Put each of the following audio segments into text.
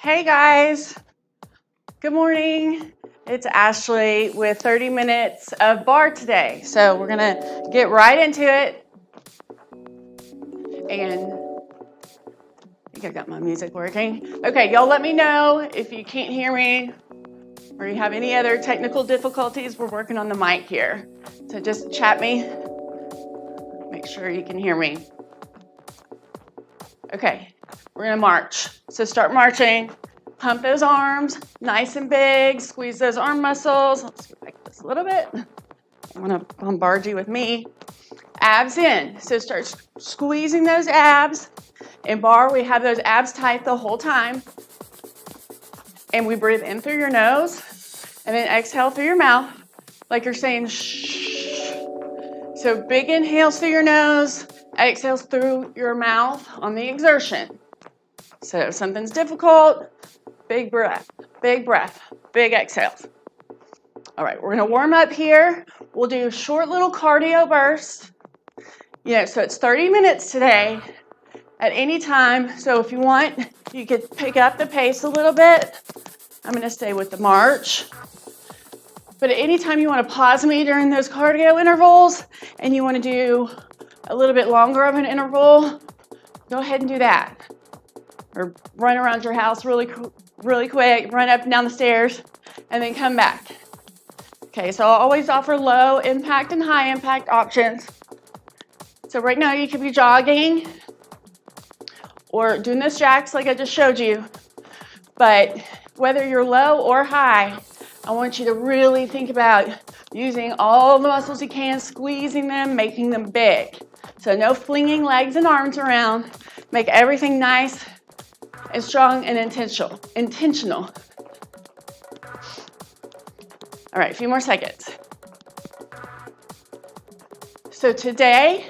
Hey guys, good morning. It's Ashley with 30 minutes of bar today. So we're gonna get right into it. And I think I got my music working. Okay, y'all let me know if you can't hear me or you have any other technical difficulties. We're working on the mic here. So just chat me, make sure you can hear me. Okay, we're gonna march. So start marching. Pump those arms nice and big, squeeze those arm muscles. Let's get back this a little bit. I want to bombard you with me. Abs in. So start squeezing those abs. In bar, we have those abs tight the whole time. And we breathe in through your nose and then exhale through your mouth like you're saying shh. So big inhales through your nose, exhales through your mouth on the exertion. So if something's difficult, big breath, big exhales. All right, we're gonna warm up here. We'll do short little cardio bursts. So it's 30 minutes today at any time. So if you want, you could pick up the pace a little bit. I'm gonna stay with the march. But at any time you wanna pause me during those cardio intervals and you wanna do a little bit longer of an interval, go ahead and do that. Or run around your house really quick, run up and down the stairs, and then come back. Okay, so I'll always offer low impact and high impact options. So right now you could be jogging or doing those jacks like I just showed you. But whether you're low or high, I want you to really think about using all the muscles you can, squeezing them, making them big. So no flinging legs and arms around. Make everything nice and strong and intentional. All right, a few more seconds. So today,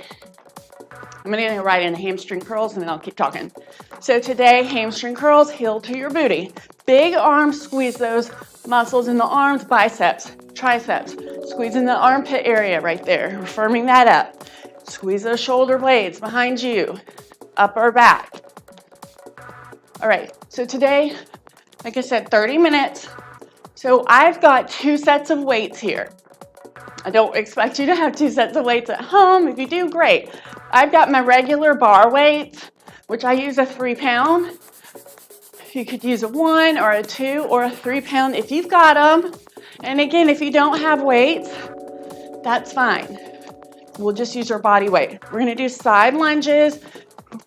I'm gonna go right into hamstring curls and then I'll keep talking. So today, hamstring curls, heel to your booty. Big arms, squeeze those muscles in the arms, biceps, triceps. Squeeze in the armpit area right there, firming that up. Squeeze those shoulder blades behind you, upper back. All right, so today, like I said, 30 minutes. So I've got 2 sets of weights here. I don't expect you to have 2 sets of weights at home. If you do, great. I've got my regular bar weights, which I use a 3-pound. You could use a 1 or a 2 or a 3-pound if you've got them. And again, if you don't have weights, that's fine. We'll just use our body weight. We're gonna do side lunges.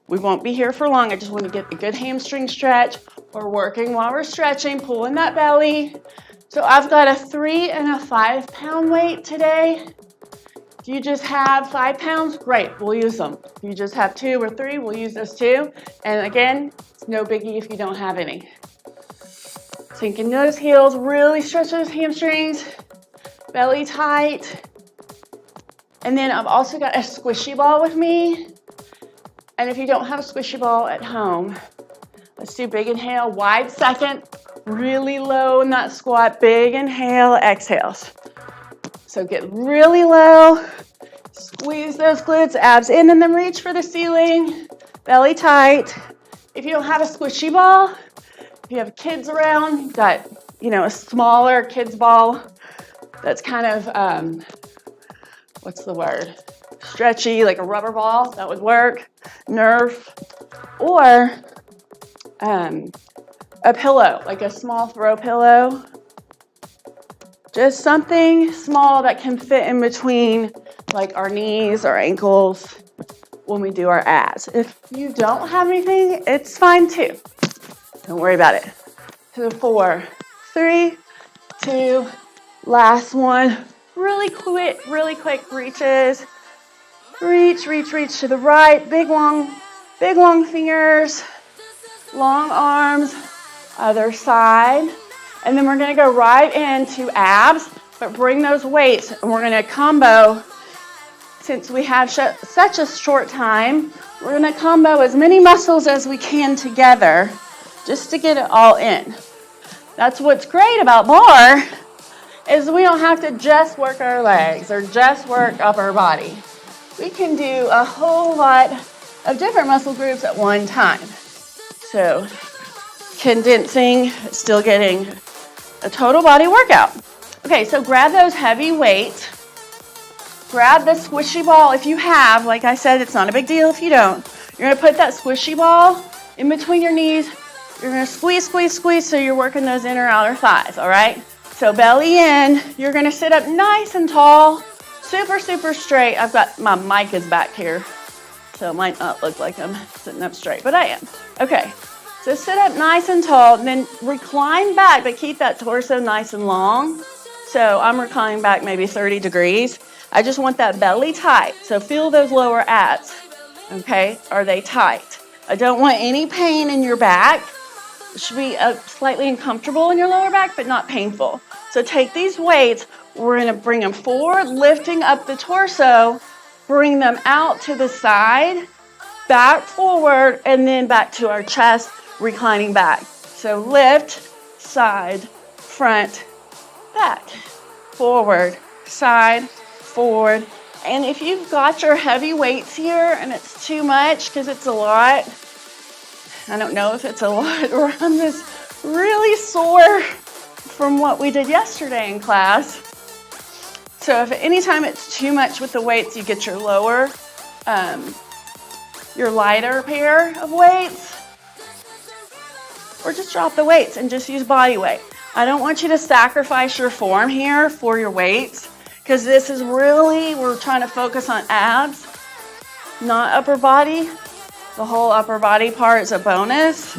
We won't be here for long. I just want to get a good hamstring stretch. We're working while we're stretching, pulling that belly. So I've got a 3 and a 5-pound weight today. If you just have 5 pounds, great, we'll use them. If you just have 2 or 3, we'll use those too. And again, it's no biggie if you don't have any. Sinking those heels, really stretch those hamstrings, belly tight. And then I've also got a squishy ball with me. And if you don't have a squishy ball at home, let's do big inhale, wide second, really low in that squat, big inhale, exhales. So get really low, squeeze those glutes, abs in and then reach for the ceiling, belly tight. If you don't have a squishy ball, if you have kids around, you've got, a smaller kids ball that's kind of, what's the word? Stretchy, like a rubber ball, that would work. Nerf, or a pillow, like a small throw pillow. Just something small that can fit in between like our knees or ankles when we do our abs. If you don't have anything, it's fine too. Don't worry about it. So 4, 3, 2, last one. Really quick reaches. Reach to the right, big long fingers, long arms, other side. And then we're gonna go right into abs, but bring those weights and we're gonna combo. Since we have such a short time, we're gonna combo as many muscles as we can together just to get it all in. That's what's great about bar, is we don't have to just work our legs or just work upper body. We can do a whole lot of different muscle groups at one time. So condensing, still getting a total body workout. Okay, so grab those heavy weights. Grab the squishy ball if you have. Like I said, it's not a big deal if you don't. You're going to put that squishy ball in between your knees. You're going to squeeze, squeeze, squeeze, so you're working those inner outer thighs, all right? So belly in. You're going to sit up nice and tall, super, super straight. I've got my mic is back here, so it might not look like I'm sitting up straight, but I am. Okay, so sit up nice and tall, and then recline back, but keep that torso nice and long. So I'm reclining back maybe 30 degrees. I just want that belly tight. So feel those lower abs. Okay, are they tight? I don't want any pain in your back. It should be slightly uncomfortable in your lower back, but not painful. So take these weights. We're going to bring them forward, lifting up the torso, bring them out to the side, back forward, and then back to our chest, reclining back. So lift, side, front, back, forward, side, forward. And if you've got your heavy weights here and it's too much, because it's a lot, I don't know if it's a lot or I'm just really sore from what we did yesterday in class. So if anytime it's too much with the weights, you get your lower, your lighter pair of weights, or just drop the weights and just use body weight. I don't want you to sacrifice your form here for your weights, because this is really, we're trying to focus on abs, not upper body. The whole upper body part is a bonus.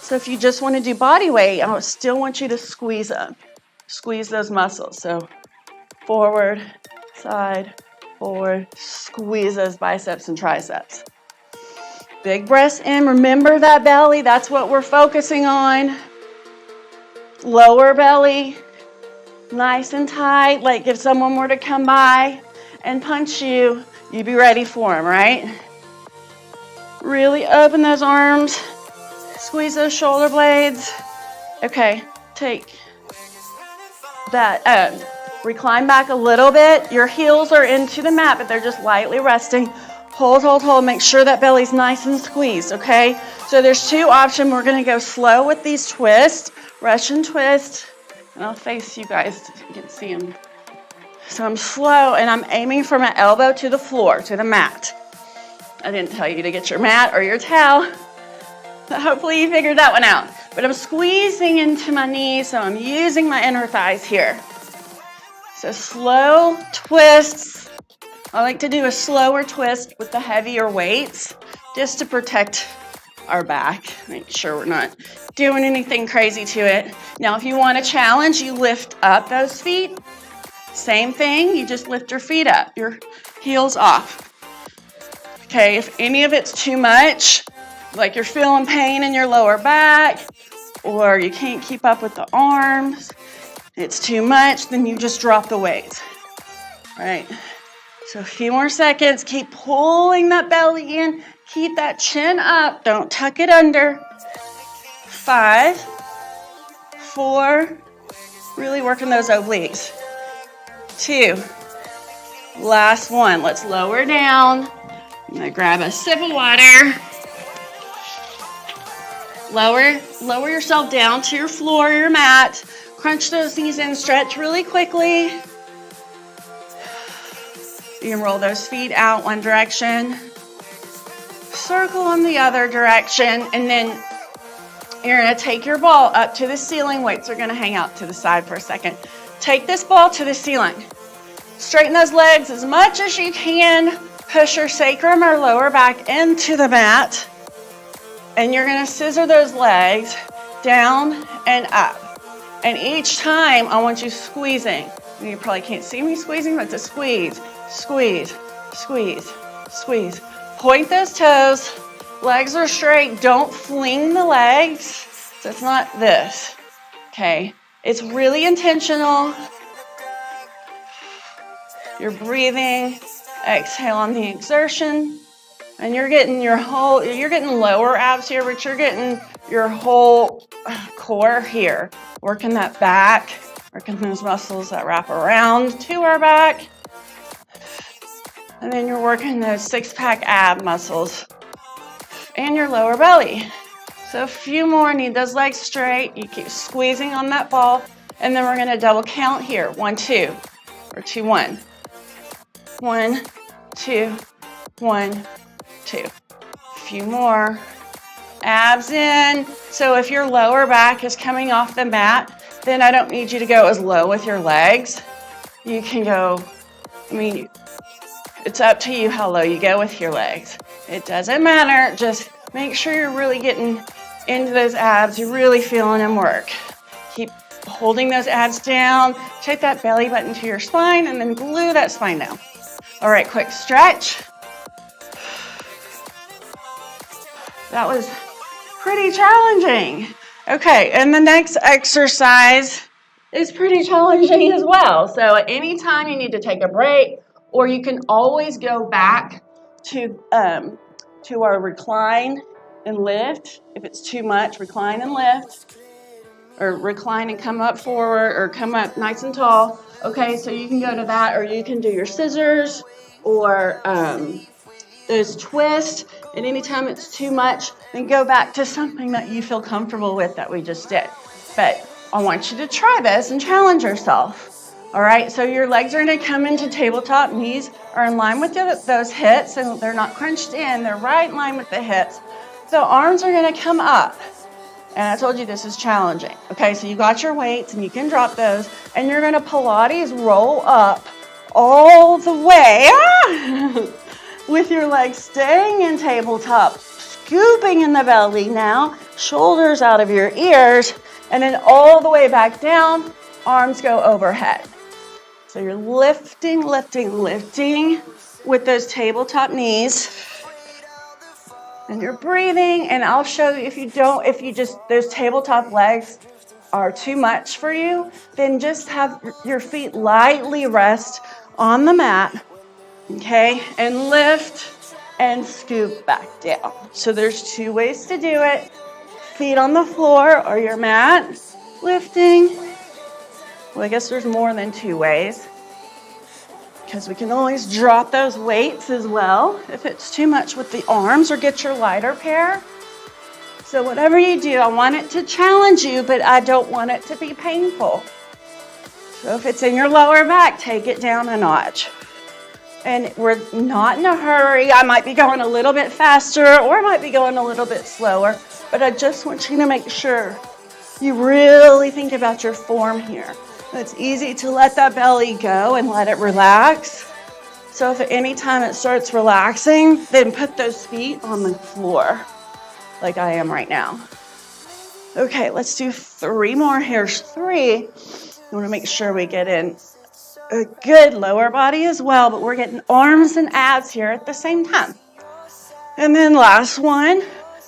So if you just want to do body weight, I still want you to squeeze up, squeeze those muscles. So forward, side, forward, squeeze those biceps and triceps. Big breaths in, remember that belly, that's what we're focusing on. Lower belly, nice and tight, like if someone were to come by and punch you, you'd be ready for them, right? Really open those arms, squeeze those shoulder blades. Okay, take that, recline back a little bit. Your heels are into the mat, but they're just lightly resting. Hold, hold, hold. Make sure that belly's nice and squeezed, okay? So there's two options. We're going to go slow with these twists, Russian twist. And I'll face you guys so you can see them. So I'm slow, and I'm aiming from my elbow to the floor, to the mat. I didn't tell you to get your mat or your towel. But hopefully you figured that one out. But I'm squeezing into my knees, so I'm using my inner thighs here. So slow twists. I like to do a slower twist with the heavier weights just to protect our back. Make sure we're not doing anything crazy to it. Now, if you want a challenge, you lift up those feet. Same thing, you just lift your feet up, your heels off. Okay, if any of it's too much, like you're feeling pain in your lower back, or you can't keep up with the arms, it's too much, then you just drop the weights. All right, so a few more seconds. Keep pulling that belly in. Keep that chin up. Don't tuck it under. 5, 4, really working those obliques. 2, last one. Let's lower down. I'm gonna grab a sip of water. Lower yourself down to your floor, your mat. Crunch those knees in, stretch really quickly. You can roll those feet out one direction. Circle in the other direction, and then you're gonna take your ball up to the ceiling. Weights are gonna hang out to the side for a second. Take this ball to the ceiling. Straighten those legs as much as you can. Push your sacrum or lower back into the mat. And you're going to scissor those legs down and up. And each time, I want you squeezing. You probably can't see me squeezing, but it's a squeeze, squeeze, squeeze, squeeze. Point those toes. Legs are straight. Don't fling the legs. So it's not this. Okay? It's really intentional. You're breathing. Exhale on the exertion. And you're getting lower abs here, but you're getting your whole core here. Working that back, working those muscles that wrap around to our back. And then you're working those six-pack ab muscles and your lower belly. So a few more, need those legs straight. You keep squeezing on that ball, and then we're gonna double count here. 1, 2, or 2, 1. 1, 2, 1, 2. A few more. Abs in. So if your lower back is coming off the mat, then I don't need you to go as low with your legs. You can go, it's up to you how low you go with your legs. It doesn't matter. Just make sure you're really getting into those abs. You're really feeling them work. Keep holding those abs down. Take that belly button to your spine and then glue that spine down. All right, quick stretch. That was pretty challenging. Okay, and the next exercise is pretty challenging as well. So at any time you need to take a break, or you can always go back to our recline and lift. If it's too much, recline and lift, or recline and come up forward, or come up nice and tall. Okay, so you can go to that, or you can do your scissors, or those twists. And anytime it's too much, then go back to something that you feel comfortable with that we just did. But I want you to try this and challenge yourself. All right, so your legs are going to come into tabletop. Knees are in line with those hips, and they're not crunched in. They're right in line with the hips. So arms are going to come up. And I told you this is challenging. Okay, so you got your weights, and you can drop those. And you're going to Pilates roll up all the way. With your legs staying in tabletop, scooping in the belly now, shoulders out of your ears, and then all the way back down, arms go overhead. So you're lifting, lifting, lifting with those tabletop knees. And you're breathing, and I'll show you if those tabletop legs are too much for you, then just have your feet lightly rest on the mat. Okay, and lift and scoop back down. So there's 2 ways to do it. Feet on the floor or your mat, lifting. Well, I guess there's more than 2 ways, because we can always drop those weights as well if it's too much with the arms, or get your lighter pair. So whatever you do, I want it to challenge you, but I don't want it to be painful. So if it's in your lower back, take it down a notch. And we're not in a hurry. I might be going a little bit faster, or I might be going a little bit slower, but I just want you to make sure you really think about your form here. It's easy to let that belly go and let it relax. So if at any time it starts relaxing, then put those feet on the floor like I am right now. Okay, let's do 3 more. Here's 3. You want to make sure we get in a good lower body as well, but we're getting arms and abs here at the same time. And then last one,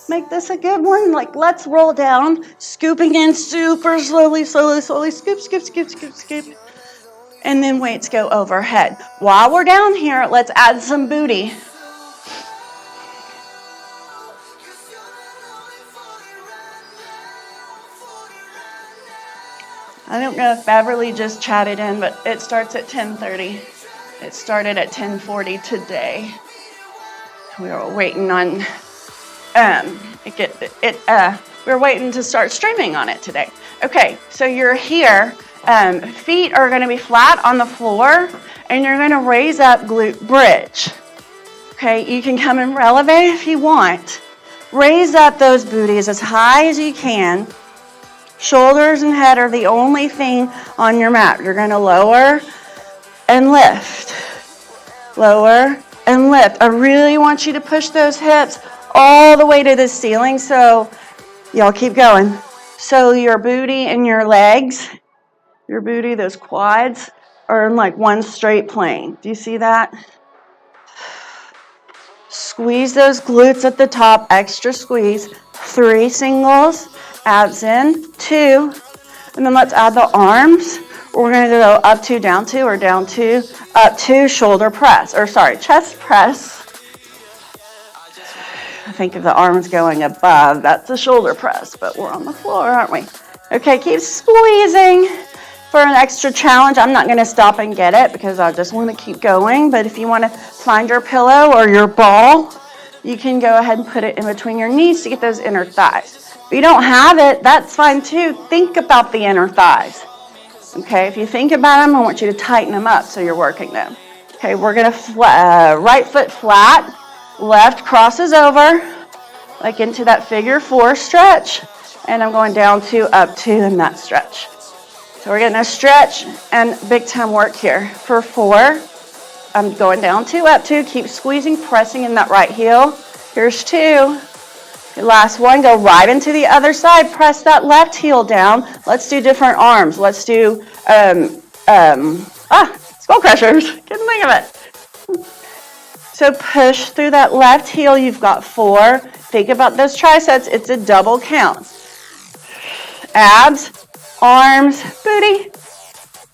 make this a good one. Like, let's roll down, scooping in super slowly, slowly, slowly, scoop, scoop, scoop, scoop, scoop. And then weights go overhead. While we're down here, let's add some booty. I don't know if Beverly just chatted in, but it starts at 10:30. It started at 10:40 today. We were waiting on we're waiting to start streaming on it today. Okay, so you're here. Feet are going to be flat on the floor, and you're going to raise up glute bridge. Okay, you can come and releve if you want. Raise up those booties as high as you can. Shoulders and head are the only thing on your mat. You're going to lower and lift. Lower and lift. I really want you to push those hips all the way to the ceiling. So y'all keep going. So your booty and your legs, your booty, those quads, are in like one straight plane. Do you see that? Squeeze those glutes at the top. Extra squeeze. 3 singles. Abs in, 2, and then let's add the arms. We're going to go up 2, down 2, or down 2, up 2, shoulder press, chest press. I think if the arm's going above, that's a shoulder press, but we're on the floor, aren't we? Okay, keep squeezing for an extra challenge. I'm not going to stop and get it because I just want to keep going, but if you want to find your pillow or your ball, you can go ahead and put it in between your knees to get those inner thighs. If you don't have it, that's fine too. Think about the inner thighs. Okay, if you think about them, I want you to tighten them up so you're working them. Okay, we're going to right foot flat, left crosses over, like into that figure 4 stretch, and I'm going down 2, up 2 in that stretch. So we're getting a stretch and big time work here. For 4, I'm going down 2, up 2, keep squeezing, pressing in that right heel. Here's 2. Last one, go right into the other side, press that left heel down. Let's do different arms. Let's do, skull crushers, couldn't think of it. So push through that left heel, you've got 4. Think about those triceps, it's a double count. Abs, arms, booty,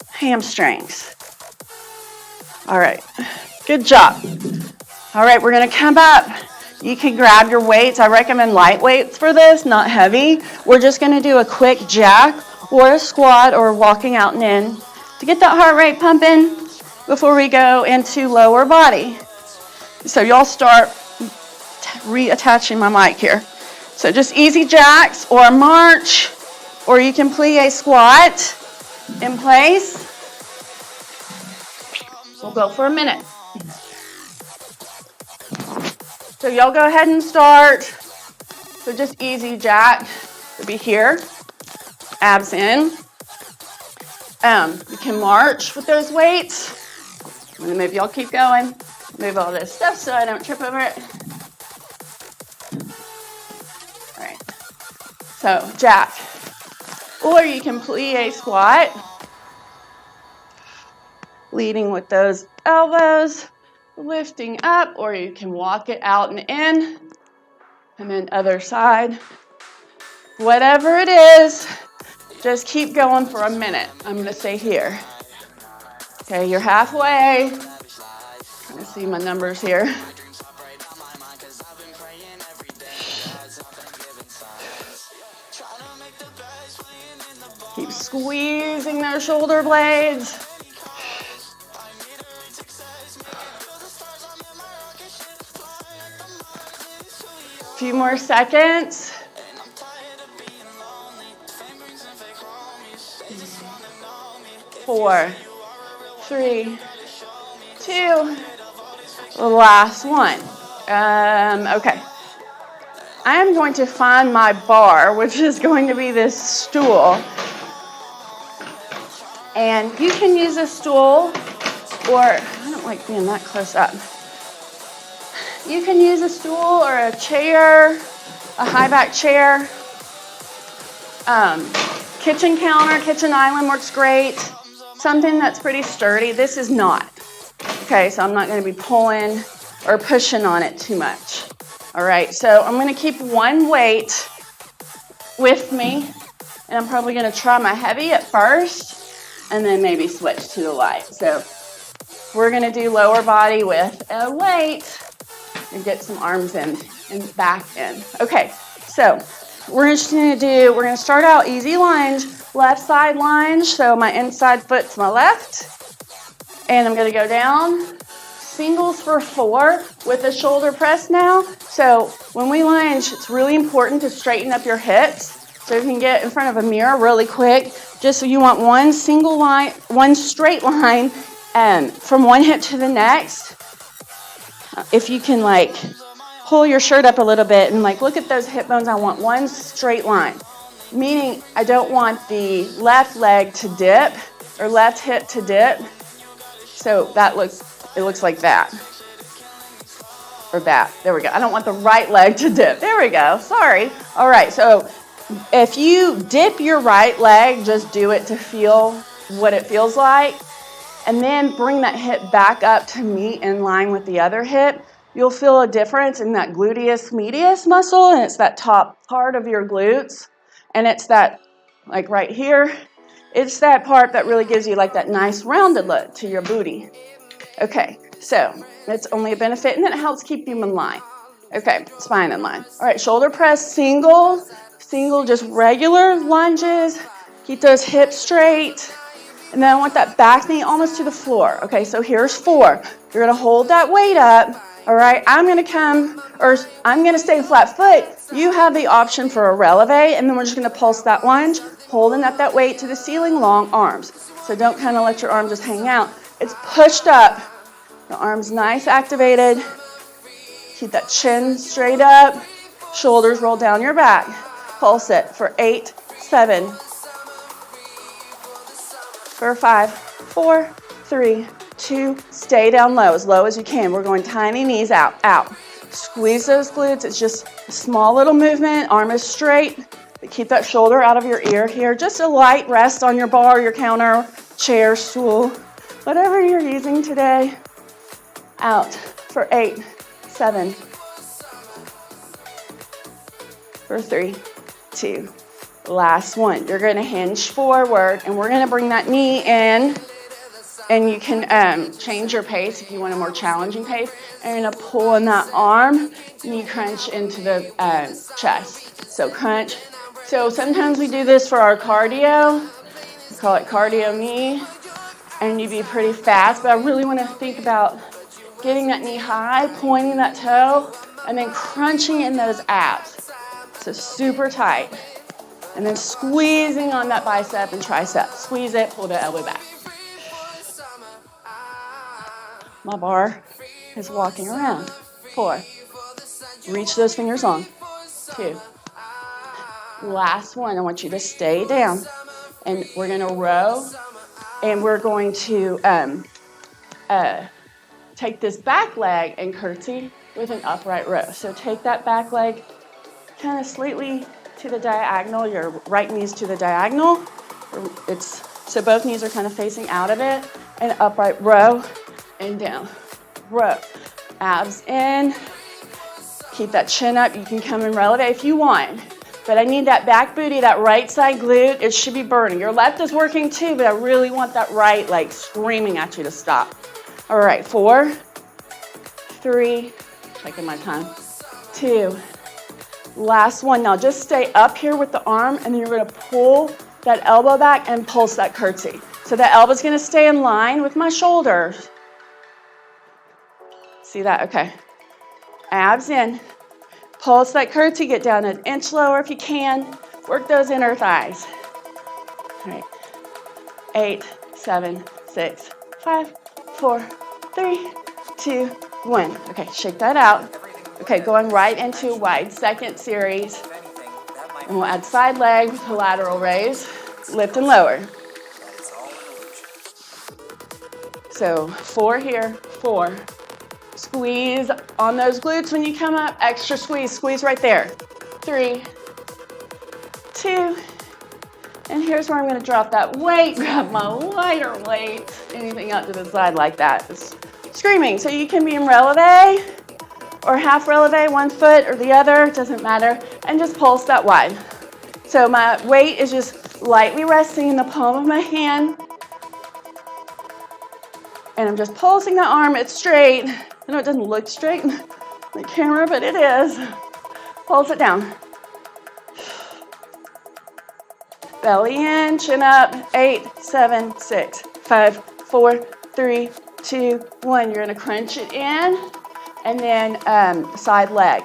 hamstrings. All right, good job. All right, we're gonna come up. You can grab your weights. I recommend light weights for this, not heavy. We're just going to do a quick jack or a squat or walking out and in to get that heart rate pumping before we go into lower body. So y'all start reattaching my mic here. So just easy jacks or a march, or you can plie squat in place. We'll go for a minute. So y'all go ahead and start. So just easy jack to be here. Abs in. You can march with those weights. And then maybe y'all keep going. Move all this stuff so I don't trip over it. All right. So jack. Or you can plie squat. Leading with those elbows. Lifting up, or you can walk it out and in, and then other side. Whatever it is, just keep going for a minute. I'm going to stay here. Okay, you're halfway. Trying to see my numbers here. Keep squeezing those shoulder blades. Few more seconds. 4, 3, 2. Last one. Okay. I am going to find my bar, which is going to be this stool. And you can use a stool, or I don't like being that close up. You can use a stool or a chair, a high back chair. Kitchen counter, kitchen island works great. Something that's pretty sturdy. This is not. Okay, so I'm not going to be pulling or pushing on it too much. All right, so I'm going to keep one weight with me, and I'm probably going to try my heavy at first, and then maybe switch to the light. So we're going to do lower body with a weight. And get some arms in and back in. Okay, so we're going to start out easy lunge, left side lunge. So my inside foot's my left. And I'm going to go down. Singles for 4 with a shoulder press now. So when we lunge, it's really important to straighten up your hips. So you can get in front of a mirror really quick. Just so you want one single line, one straight line from one hip to the next. If you can pull your shirt up a little bit and look at those hip bones, I want one straight line. Meaning I don't want the left leg to dip or left hip to dip. So it looks like that. Or that. There we go. I don't want the right leg to dip. There we go. Sorry. All right. So if you dip your right leg, just do it to feel what it feels like. And then bring that hip back up to meet in line with the other hip. You'll feel a difference in that gluteus medius muscle, and it's that top part of your glutes. And it's that, right here, it's that part that really gives you that nice rounded look to your booty. Okay, so it's only a benefit, and then it helps keep you in line. Okay, spine in line. All right, shoulder press, single, just regular lunges. Keep those hips straight. And then I want that back knee almost to the floor. Okay, so here's 4. You're going to hold that weight up. All right, I'm going to stay flat foot. You have the option for a releve, and then we're just going to pulse that lunge, holding up that weight to the ceiling, long arms. So don't kind of let your arm just hang out. It's pushed up. The arm's nice, activated. Keep that chin straight up. Shoulders roll down your back. Pulse it for 8, 7, for 5, 4, 3, 2. Stay down low as you can. We're going tiny knees out, out. Squeeze those glutes. It's just a small little movement. Arm is straight. But keep that shoulder out of your ear here. Just a light rest on your bar, your counter, chair, stool, whatever you're using today. Out for 8, 7, for 3, 2. Last one. You're going to hinge forward, and we're going to bring that knee in, and you can change your pace if you want a more challenging pace. And you're going to pull in that arm, knee crunch into the chest. So crunch. So sometimes we do this for our cardio. We call it cardio knee, and you'd be pretty fast, but I really want to think about getting that knee high, pointing that toe, and then crunching in those abs. So super tight. And then squeezing on that bicep and tricep. Squeeze it, pull the elbow back. My bar is walking around. 4. Reach those fingers long. 2. Last one, I want you to stay down. And we're going to row. And we're going to take this back leg and curtsy with an upright row. So take that back leg kind of slightly to the diagonal, your right knee's to the diagonal. So both knees are kind of facing out of it, and upright row and down. Row. Abs in. Keep that chin up. You can come in releve if you want. But I need that back booty, that right side glute. It should be burning. Your left is working too, but I really want that right like screaming at you to stop. All right, 4, 3, checking my time, 2. Last one. Now just stay up here with the arm, and then you're going to pull that elbow back and pulse that curtsy. So the elbow's going to stay in line with my shoulders. See that? Okay. Abs in. Pulse that curtsy. Get down an inch lower if you can. Work those inner thighs. All right. 8, 7, 6, 5, 4, 3, 2, 1. Okay, shake that out. Okay, going right into a wide second series. And we'll add side leg with a lateral raise, lift and lower. So 4 here, 4. Squeeze on those glutes when you come up. Extra squeeze right there. 3, 2. And here's where I'm going to drop that weight, grab my lighter weight. Anything out to the side like that is screaming. So you can be in releve or half releve, one foot or the other, doesn't matter, and just pulse that wide. So my weight is just lightly resting in the palm of my hand, and I'm just pulsing the arm. It's straight. I know it doesn't look straight on the camera, but it is. Pulse it down. Belly in, chin up. 8, 7, 6, 5, 4, 3, 2, 1. You're gonna crunch it in, and then side leg.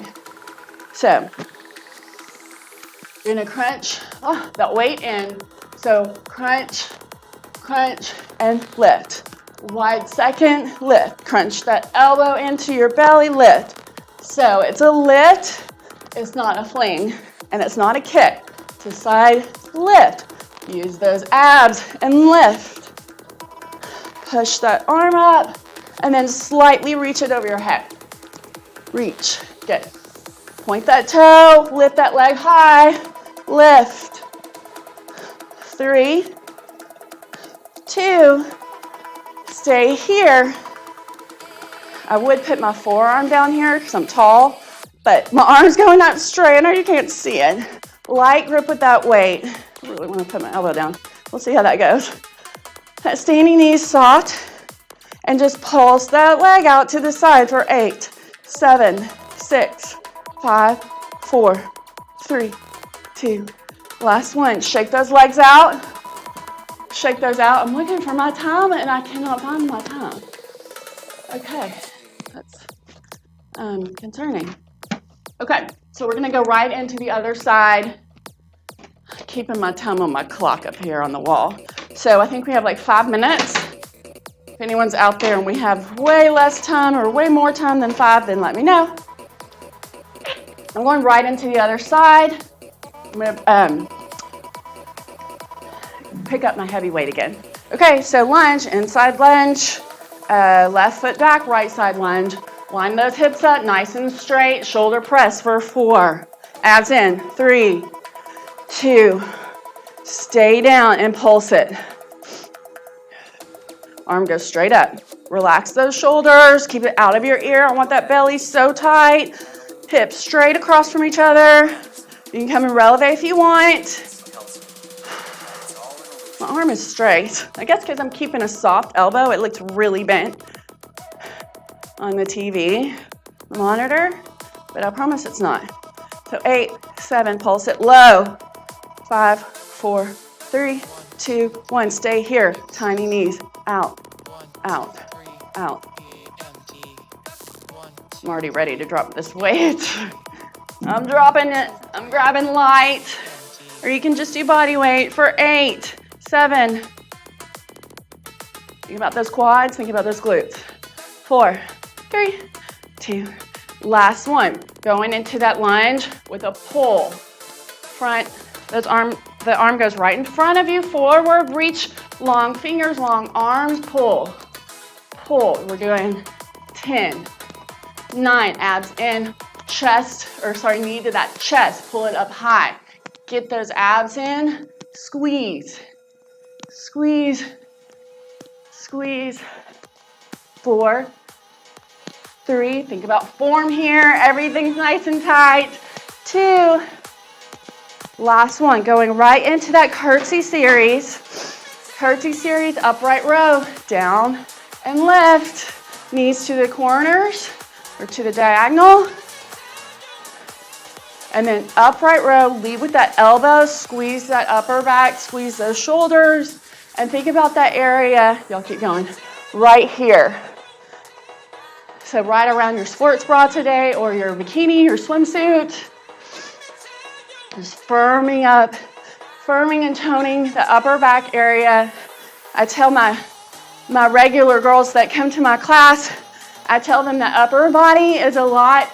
So you're gonna crunch that weight in. So crunch, crunch, and lift. Wide second, lift. Crunch that elbow into your belly, lift. So it's a lift, it's not a fling, and it's not a kick. It's a side lift. Use those abs and lift. Push that arm up, and then slightly reach it over your head. Reach, good. Point that toe, lift that leg high, lift. 3, 2, stay here. I would put my forearm down here because I'm tall, but my arm's going up straight. I know you can't see it. Light grip with that weight. I really want to put my elbow down. We'll see how that goes. That standing knee is soft, and just pulse that leg out to the side for 8, 7, 6, 5, 4, 3, 2. Last one. Shake those legs out. Shake those out. I'm looking for my time, and I cannot find my time. Okay. concerning. Okay, so we're gonna go right into the other side, keeping my time on my clock up here on the wall. So I think we have like 5 minutes. If anyone's out there and we have way less time or way more time than 5, then let me know. I'm going right into the other side. I'm gonna pick up my heavy weight again. Okay, so lunge, inside lunge, left foot back, right side lunge. Line those hips up, nice and straight. Shoulder press for 4. Abs in, 3, 2. Stay down and pulse it. Arm goes straight up. Relax those shoulders. Keep it out of your ear. I want that belly so tight. Hips straight across from each other. You can come and releve if you want. My arm is straight. I guess because I'm keeping a soft elbow, it looks really bent on the TV monitor, but I promise it's not. So 8, 7, pulse it low. 5, 4, 3, 2, 1. Stay here. Tiny knees. Out, out, out. I'm already ready to drop this weight. I'm dropping it. I'm grabbing light. Or you can just do body weight for 8, 7. Think about those quads. Think about those glutes. 4, 3, 2. Last one. Going into that lunge with a pull. Front. The arm goes right in front of you. Forward. Reach. Long fingers, long arms. Pull. Pull. We're doing 10, 9. Abs in. Knee to that chest. Pull it up high. Get those abs in. Squeeze. Squeeze. Squeeze. 4, 3. Think about form here. Everything's nice and tight. 2. Last one. Going right into that curtsy series. Curtsy series, upright row. Down and left. Knees to the corners or to the diagonal. And then upright row, lead with that elbow, squeeze that upper back, squeeze those shoulders, and think about that area, y'all keep going, right here. So right around your sports bra today or your bikini, your swimsuit. Just firming and toning the upper back area. I tell my regular girls that come to my class, I tell them that upper body is a lot,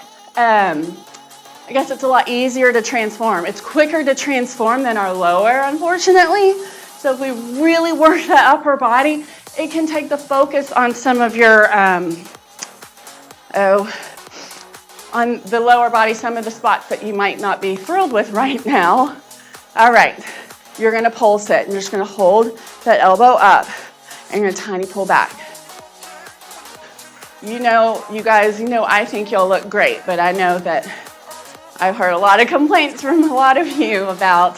I guess it's a lot easier to transform. It's quicker to transform than our lower, unfortunately. So if we really work the upper body, it can take the focus on some of your, on the lower body, some of the spots that you might not be thrilled with right now. All right, you're gonna pulse it. You're just gonna hold that elbow up and you're gonna tiny pull back. You guys, I think you'll look great, but I know that I've heard a lot of complaints from a lot of you about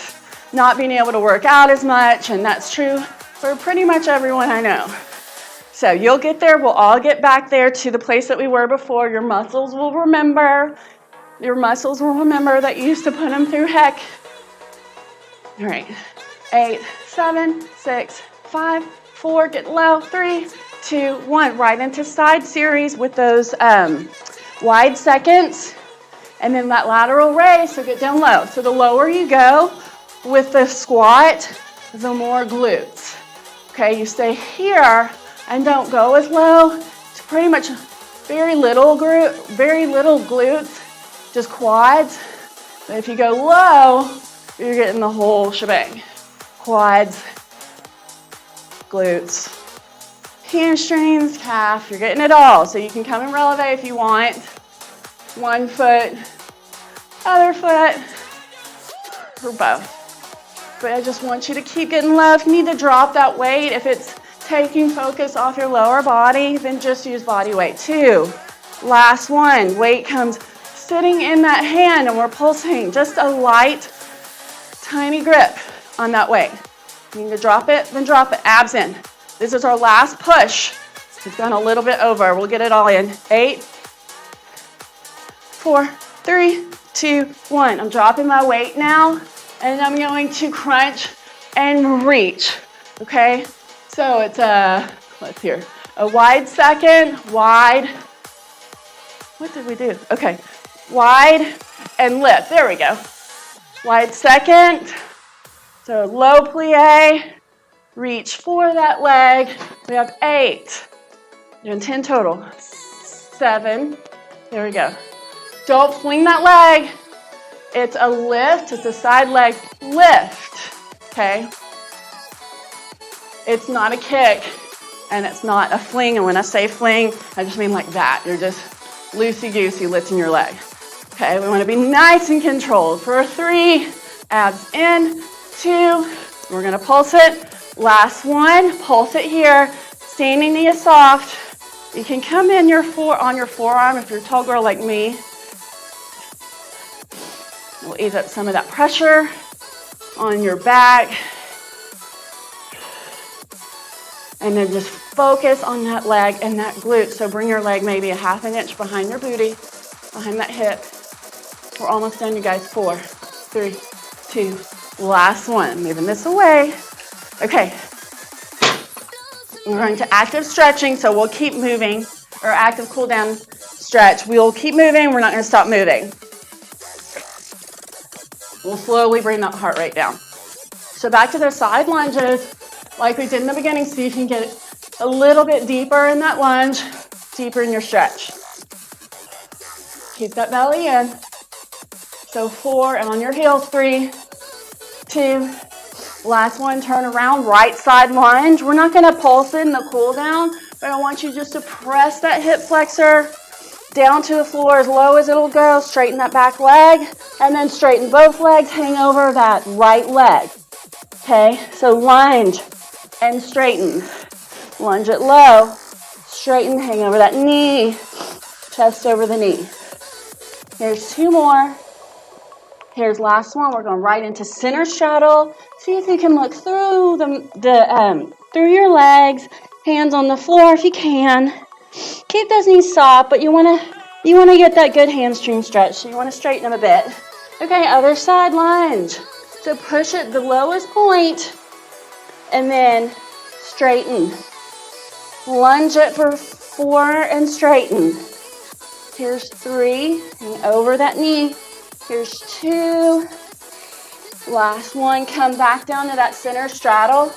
not being able to work out as much, and that's true for pretty much everyone I know. So you'll get there. We'll all get back there to the place that we were before. Your muscles will remember. Your muscles will remember that you used to put them through heck. All right. 8, 7, 6, 5, 4. Get low. 3, 2, 1. Right into side series with those wide seconds. And then that lateral raise, so get down low. So the lower you go with the squat, the more glutes. Okay, you stay here and don't go as low. It's pretty much very little glutes, just quads. But if you go low, you're getting the whole shebang. Quads, glutes, hamstrings, calf, you're getting it all. So you can come and releve if you want. One foot, other foot, or both. But I just want you to keep getting low. If you need to drop that weight, if it's taking focus off your lower body, then just use body weight. 2, last one. Weight comes sitting in that hand and we're pulsing. Just a light, tiny grip on that weight. You need to drop it, then drop it. Abs in. This is our last push. We've gone a little bit over. We'll get it all in. 8, 4, 3, 2, 1. I'm dropping my weight now, and I'm going to crunch and reach. Okay? So it's a wide second, wide, What did we do? Okay, wide and lift. There we go. Wide second. So low plie. Reach for that leg. We have 8. Doing 10 total. 7. There we go. Don't fling that leg. It's a lift. It's a side leg lift. Okay? It's not a kick, and it's not a fling. And when I say fling, I just mean like that. You're just loosey-goosey lifting your leg. Okay, we want to be nice and controlled. For 3, abs in, 2, we're going to pulse it. Last one, pulse it here. Standing knee is soft. You can come in on your forearm if you're a tall girl like me. We'll ease up some of that pressure on your back. And then just focus on that leg and that glute. So bring your leg maybe a half an inch behind your booty, behind that hip. We're almost done, you guys. 4, 3, 2, last one. Moving this away. Okay. We're going to active stretching, so we'll keep moving, or active cool down stretch. We'll keep moving. We're not going to stop moving. We'll slowly bring that heart rate down. So back to the side lunges, like we did in the beginning. See if you can get a little bit deeper in that lunge, deeper in your stretch. Keep that belly in. So 4, and on your heels, 3, 2, last one, turn around, right side lunge. We're not gonna pulse in the cool down, but I want you just to press that hip flexor down to the floor as low as it'll go. Straighten that back leg, and then straighten both legs, hang over that right leg. Okay, so lunge and straighten. Lunge it low, straighten, hang over that knee, chest over the knee. Here's 2 more. Here's last one. We're going right into center straddle. See if you can look through through your legs, hands on the floor if you can. Keep those knees soft, but you want to get that good hamstring stretch. So you want to straighten them a bit. Okay, other side lunge. So push it the lowest point, and then straighten. Lunge it for 4 and straighten. Here's 3. Hang over that knee. Here's 2. Last one, come back down to that center straddle.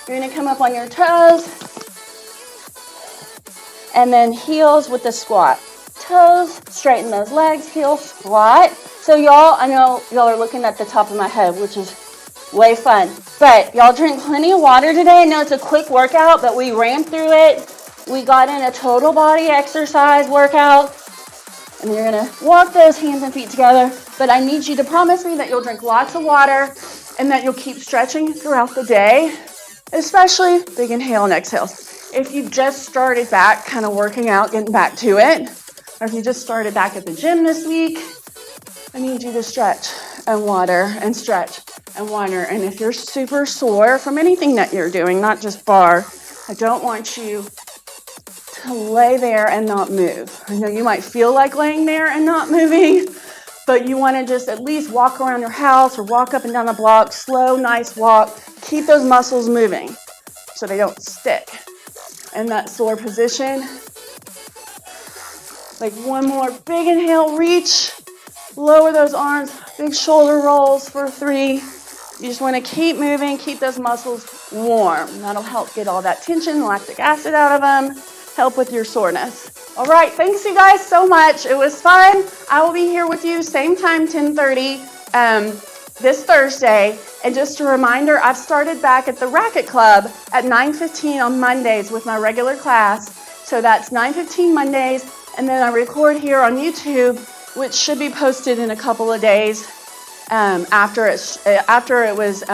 You're gonna come up on your toes. And then heels with the squat. Toes, straighten those legs, heels, squat. So y'all, I know y'all are looking at the top of my head, which is way fun. But y'all drink plenty of water today. I know it's a quick workout, but we ran through it. We got in a total body exercise workout. And you're going to walk those hands and feet together. But I need you to promise me that you'll drink lots of water and that you'll keep stretching throughout the day, especially big inhale and exhales. If you just started back kind of working out, getting back to it, or if you just started back at the gym this week, I need you to stretch and water and stretch and water. And if you're super sore from anything that you're doing, not just bar, I don't want you to lay there and not move. I know you might feel like laying there and not moving, but you want to just at least walk around your house or walk up and down the block, slow, nice walk. Keep those muscles moving so they don't stick in that sore position. Like one more big inhale, reach, lower those arms, big shoulder rolls for 3. You just want to keep moving, keep those muscles warm. That'll help get all that tension, lactic acid out of them, help with your soreness. All right, thanks you guys so much. It was fun. I will be here with you same time, 10:30 this Thursday. And just a reminder, I've started back at the Racket Club at 9:15 on Mondays with my regular class. So that's 9:15 Mondays, and then I record here on YouTube, which should be posted in a couple of days after it was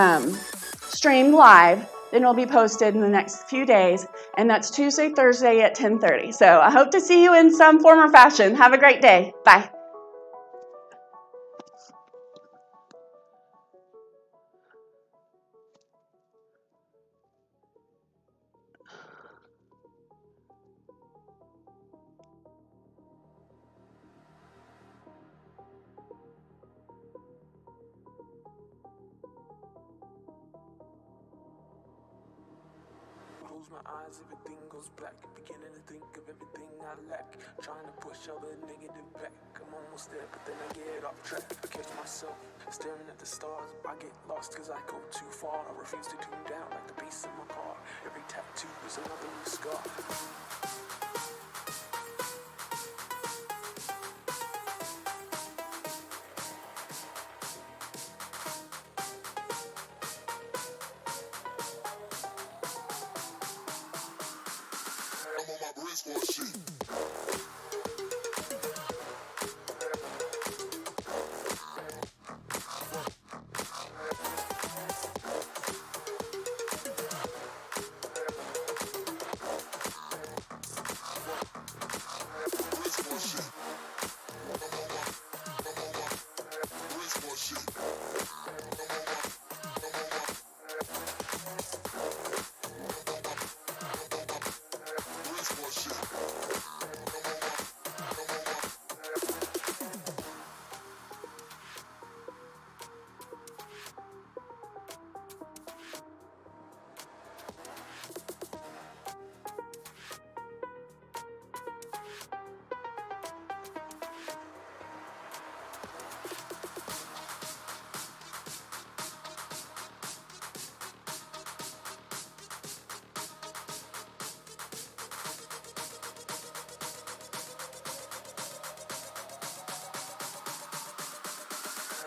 streamed live. Then it'll be posted in the next few days, and that's Tuesday, Thursday at 10:30. So I hope to see you in some form or fashion. Have a great day. Bye. close my eyes, everything goes black. Beginning to think of everything I lack. Trying to push all the negative back. I'm almost there, but then I get off track. I catch myself staring at the stars. I get lost cause I go too far. I refuse to tune down like the bass in my car. Every tattoo is another new scar. I'm on my brains for shit.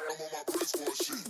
I'm on my brains for shit.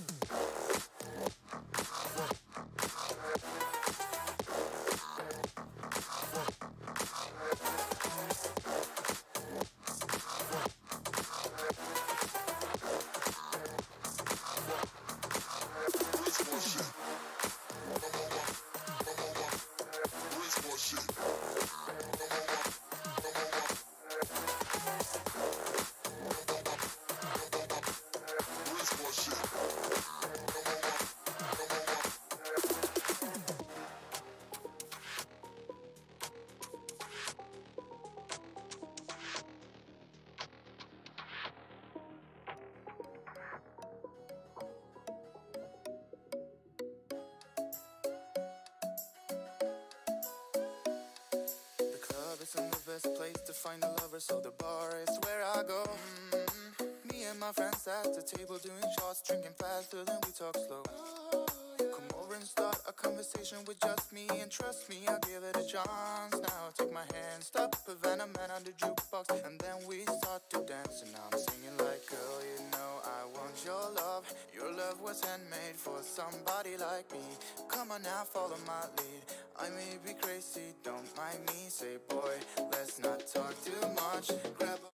Isn't the best place to find a lover, so the bar is where I go. Me and my friends at the table doing shots, drinking faster than we talk slow. Come over and start a conversation with just me, and trust me, I'll give it a chance. Now take my hand, stop a Venom Man on the jukebox, and then we start to dance. And now I'm singing like, girl, you know I want your love. Your love was handmade for somebody like me. Come on now, follow my lead. I may be crazy, don't mind me. Say, boy, let's not talk too much. Grab a